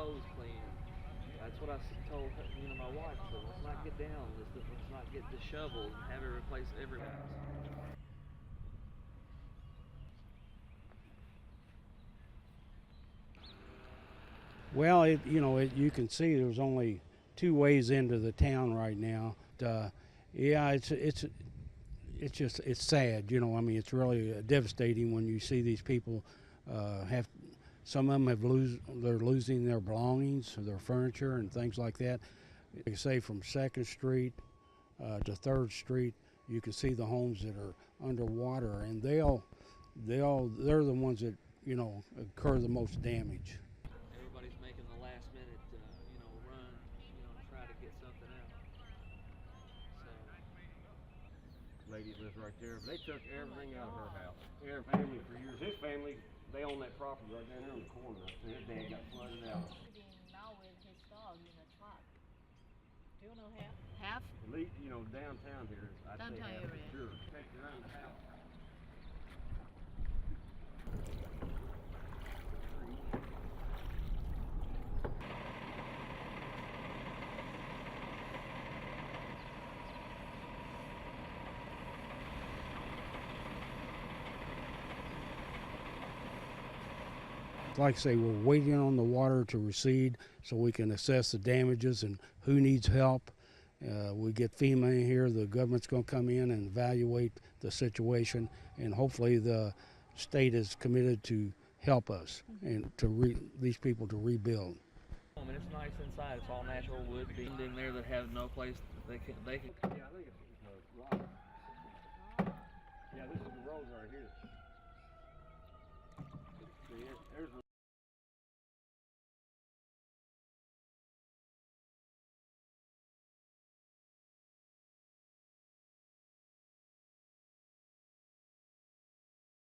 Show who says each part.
Speaker 1: clothes clean. That's what I told my wife. So let's not get down. Let's not get disheveled and have it replace every house.
Speaker 2: Well, you can see there's only two ways into the town right now. Yeah, it's sad. I mean, it's really devastating when you see these people have. Some of them they're losing their belongings, their furniture, and things like that. They say from 2nd Street to 3rd Street, you can see the homes that are underwater, and they're the ones that incur the most damage.
Speaker 1: Everybody's making the last minute, run, to try to get something out. So.
Speaker 3: Lady lives right there. They took everything out of her house. Their family for years. His family, they own that property right down there in the corner. His dad got flooded out.
Speaker 4: Now with his dog in a truck. Do you know half? Half?
Speaker 3: At least, downtown here, I'd say
Speaker 4: Downtown
Speaker 3: half
Speaker 4: area.
Speaker 3: for sure. Take their own house.
Speaker 2: Like I say, we're waiting on the water to recede so we can assess the damages and who needs help. We get FEMA in here, the government's going to come in and evaluate the situation, and hopefully the state is committed to help us and these people to rebuild.
Speaker 1: I mean, it's nice inside. It's all natural wood beams in there that have no place that they can.
Speaker 3: Yeah, I think it's rock. Yeah, this is the road right here.